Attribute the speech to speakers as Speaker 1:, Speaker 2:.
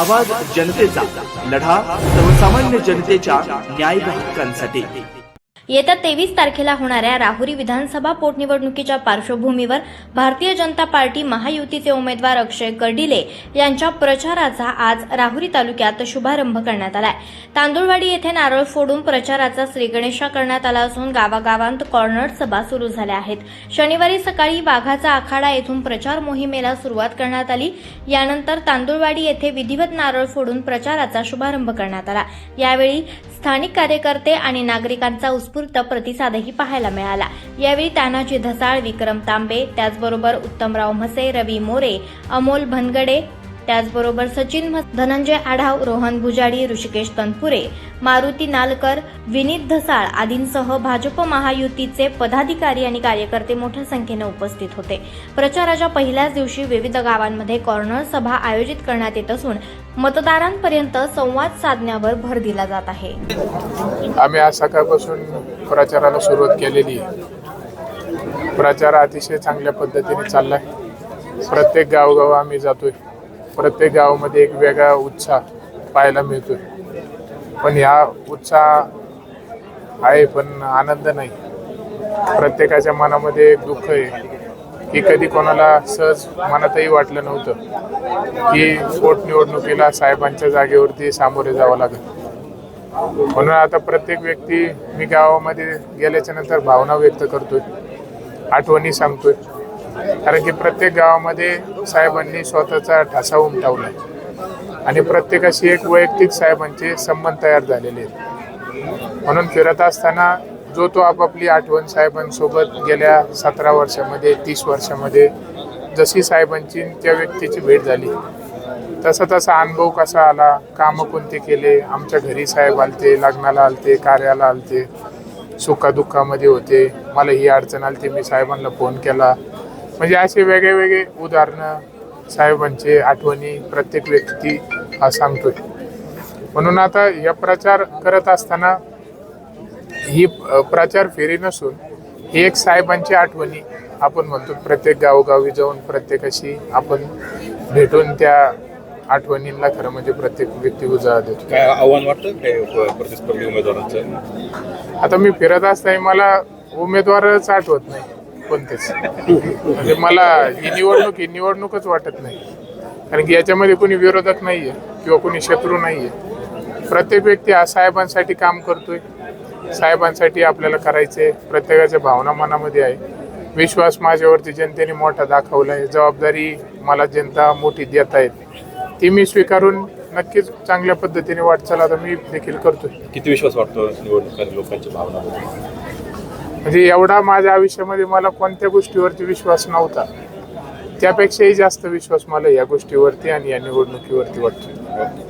Speaker 1: आवाज जनतेचा, लढा सर्वसामान्य जनतेच्या न्याय व हक्कांसाठी।
Speaker 2: येत्या 23 तारखेला होणाऱ्या राहुरी विधानसभा पोटनिवडणुकीच्या पार्श्वभूमीवर भारतीय जनता पार्टी महायुतीचे उमेदवार अक्षय कर्डिले यांच्या प्रचाराचा आज राहुरी तालुक्यात शुभारंभ करण्यात आलाय। तांदुळवाडी येथे नारळ फोडून प्रचाराचा श्रीगणेशा करण्यात आला असून गावागावांत कॉर्नर सभा सुरू झाल्या आहेत। शनिवारी सकाळी वाघाचा आखाडा येथून प्रचार मोहिमेला सुरुवात करण्यात आली। यानंतर तांदुळवाडी येथे विधिवत नारळ फोडून प्रचाराचा शुभारंभ करण्यात आला। यावेळी स्थानिक कार्यकर्ते आणि नागरिकांचा उत्स्फूर्त प्रतिसादही पाहायला मिळाला। यावेळी तानाजी धसाळ, विक्रम तांबे, त्याचबरोबर उत्तमराव म्हसे, रवी मोरे, अमोल भनगडे, त्याचबरोबर सचिन धनंजय आढाव, रोहन भुजाडी, ऋषिकेश तनपुरे, मारुती नालकर, विनीत धसाळ आदींसह भाजप महायुतीचे पदाधिकारी आणि कार्यकर्ते मोठ्या संख्येने उपस्थित होते। प्रचाराच्या पहिल्याच दिवशी विविध गावांमध्ये कॉर्नर सभा आयोजित करण्यात येत असून मतदारांपर्यंत संवाद साधण्यावर भर दिला जात आहे।
Speaker 3: आम्ही आज सकाळपासून प्रचाराला सुरुवात केलेली आहे। प्रचार अतिशय चांगल्या पद्धतीने चाललाय। प्रत्येक गावोगाव आम्ही जातोय। प्रत्येक गावामध्ये एक वेगळा उत्साह पाहायला मिळतोय। पण ह्या उत्साह आहे पण आनंद नाही। प्रत्येकाच्या मनामध्ये एक दुःख आहे की कधी कोणाला सहज मनातही वाटलं नव्हतं की पोटनिवडणुकीला साहेबांच्या जागेवरती सामोरे जावं लागेल। म्हणून आता प्रत्येक व्यक्ती मी गावामध्ये गेल्याच्या नंतर भावना व्यक्त करतोय, आठवणी सांगतोय। कारण की प्रत्येक गावामध्ये साहेबांनी स्वतःचा ठसा उमटवलाय आणि प्रत्येकाशी एक वैयक्तिक साहेबांचे संबंध तयार झालेले आहेत। म्हणून फिरत असताना जो तो आपापली आठवण साहेबांसोबत गेल्या 17 वर्षामध्ये 30 वर्षामध्ये जशी साहेबांची त्या व्यक्तीची भेट झाली तसा तसा अनुभव कसा आला, कामं कोणते केले, आमच्या घरी साहेब आलते, लग्नाला आलते, कार्याला आलते, सुखादुःखामध्ये होते, मला ही अडचण आलती, मी साहेबांना फोन केला। म्हणजे असे वेगळे वेगळे उदाहरणं साहेबांचे आठवणी प्रत्येक व्यक्ती हा सांगतोय। म्हणून आता या प्रचार करत असताना ही प्रचार फेरी नसून ही एक साहेबांची आठवणी आपण म्हणतो। प्रत्येक गावोगावी जाऊन प्रत्येकाशी आपण भेटून त्या आठवणींना खरं म्हणजे प्रत्येक व्यक्ती उजाळा देतो।
Speaker 4: काय आव्हान वाटतं काय प्रतिस्पर्धी उमेदवारांचं?
Speaker 3: आता मी फिरत असताना मला उमेदवारच आठवत नाही कोणतेच। म्हणजे मला ही निवडणूकच वाटत नाही। कारण की याच्यामध्ये कोणी विरोधक नाहीये किंवा कोणी शत्रू नाहीये। प्रत्येक व्यक्ती हा साहेबांसाठी काम करतोय, साहेबांसाठी आपल्याला करायचे। प्रत्येकाच्या भावना मनामध्ये आहे। विश्वास माझ्यावरती जनतेने मोठा दाखवलाय। जबाबदारी मला जनता मोठी देत आहेत, ती मी स्वीकारून नक्कीच चांगल्या पद्धतीने वाटचाल आता मी देखील करतोय।
Speaker 4: किती विश्वास वाटतो निवडणुकीत लोकांच्या भावना?
Speaker 3: म्हणजे एवढा माझ्या आयुष्यामध्ये मला कोणत्या गोष्टीवरती विश्वास नव्हता, त्यापेक्षाही जास्त विश्वास मला या गोष्टीवरती आणि या निवडणुकीवरती वाटतो।